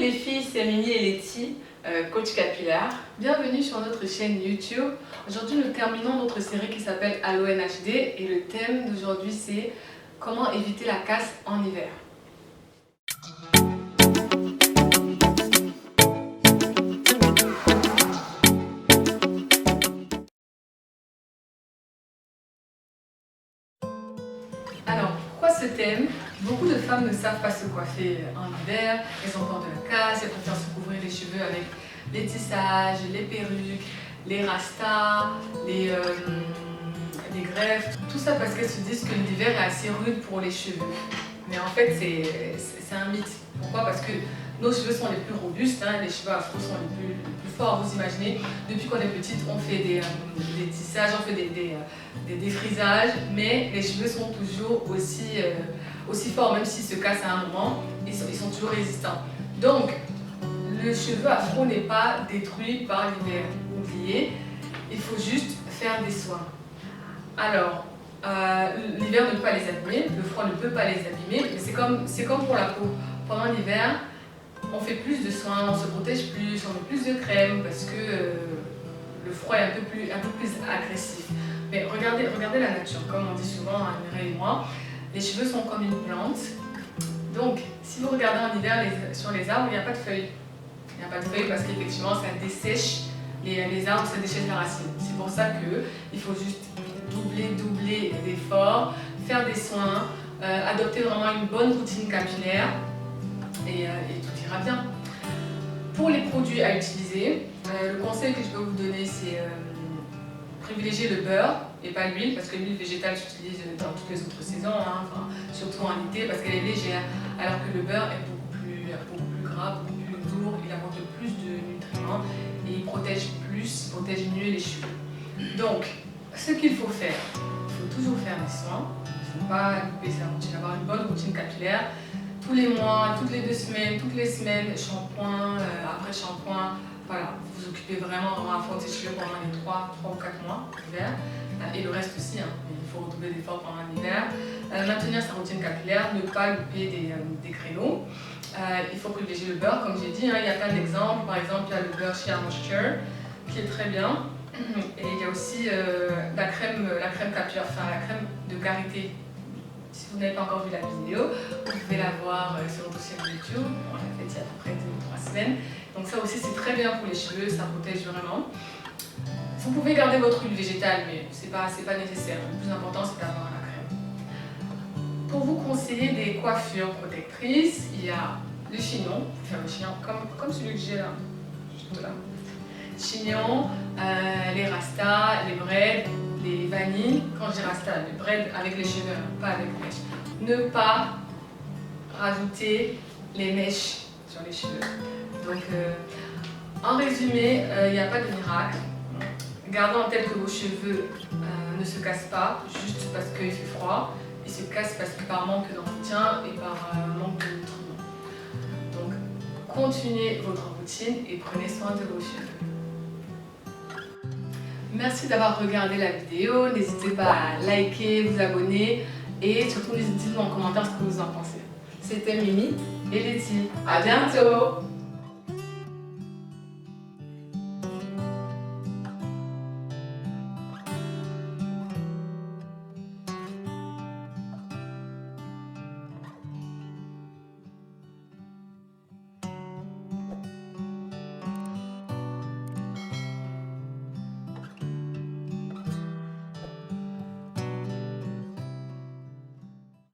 les filles, c'est Mimi et Letty, coach capillaire. Bienvenue sur notre chaîne YouTube. Aujourd'hui, nous terminons notre série qui s'appelle Aloe HD et le thème d'aujourd'hui c'est comment éviter la casse en hiver. Alors, pourquoi ce thème? Beaucoup de femmes ne savent pas se coiffer en hiver, elles ont peur de la casse, elles préfèrent se couvrir les cheveux avec les tissages, les perruques, les rastas, les greffes, tout ça parce qu'elles se disent que l'hiver est assez rude pour les cheveux. Mais en fait, c'est un mythe. Pourquoi? Parce que nos cheveux sont les plus robustes, hein, les cheveux afro sont les plus forts. Vous imaginez, depuis qu'on est petite, on fait des tissages, on fait des défrisages, mais les cheveux sont toujours aussi forts, même s'ils se cassent à un moment, ils sont toujours résistants. Donc, le cheveu afro n'est pas détruit par l'hiver. Oubliez, il faut juste faire des soins. Alors, l'hiver ne peut pas les abîmer, le froid ne peut pas les abîmer, mais c'est comme pour la peau. Pendant l'hiver, on fait plus de soins, on se protège plus, on met plus de crème parce que le froid est un peu plus agressif. Mais regardez la nature, comme on dit souvent, Mireille et moi, les cheveux sont comme une plante. Donc, si vous regardez en hiver sur les arbres, il n'y a pas de feuilles. Il n'y a pas de feuilles parce qu'effectivement, ça dessèche, les arbres se déchètent la racine. C'est pour ça qu'il faut juste doubler d'efforts, faire des soins, adopter vraiment une bonne routine capillaire et tout ira bien. Pour les produits à utiliser, le conseil que je peux vous donner c'est privilégier le beurre et pas l'huile parce que l'huile végétale s'utilise dans toutes les autres saisons, hein, enfin, surtout en été parce qu'elle est légère, alors que le beurre est beaucoup plus gras, beaucoup plus lourd, il apporte plus de nutriments et il protège mieux les cheveux. Donc, ce qu'il faut faire, il faut toujours faire des soins, il ne faut pas louper sa routine, avoir une bonne routine capillaire. Tous les mois, toutes les 2 semaines, toutes les semaines, shampoing, après shampoing, voilà, vous vous occupez vraiment à fond de ses cheveux pendant les 3 ou 4 mois l'hiver, et le reste aussi, hein, il faut redoubler d'efforts pendant l'hiver. Maintenir sa routine capillaire, ne pas louper des créneaux. Il faut privilégier le beurre, comme j'ai dit, hein, il y a plein d'exemples. Par exemple, il y a le beurre Sheer Moisture, qui est très bien. Et il y a aussi la crème capillaire, enfin la crème de karité. Si vous n'avez pas encore vu la vidéo, vous pouvez la voir sur notre chaîne YouTube. On l'a faite il y a à peu près 2 ou 3 semaines. Donc ça aussi c'est très bien pour les cheveux, ça protège vraiment. Vous pouvez garder votre huile végétale, mais c'est pas nécessaire. Le plus important c'est d'avoir la crème. Pour vous conseiller des coiffures protectrices, il y a le chignon. Vous pouvez faire le chignon comme celui que j'ai là, juste là. Chignon, les rastas, les braids, les vanilles. Quand je dis rastas, les braids avec les cheveux, pas avec les mèches. Ne pas rajouter les mèches sur les cheveux. Donc, en résumé, il n'y a pas de miracle. Gardez en tête que vos cheveux ne se cassent pas juste parce qu'il fait froid. Ils se cassent parce que par manque d'entretien et par manque de nutriments. Donc, continuez votre routine et prenez soin de vos cheveux. Merci d'avoir regardé la vidéo, n'hésitez pas à liker, vous abonner et surtout dites-nous en commentaire ce que vous en pensez. C'était Mimi et Letty, à bientôt!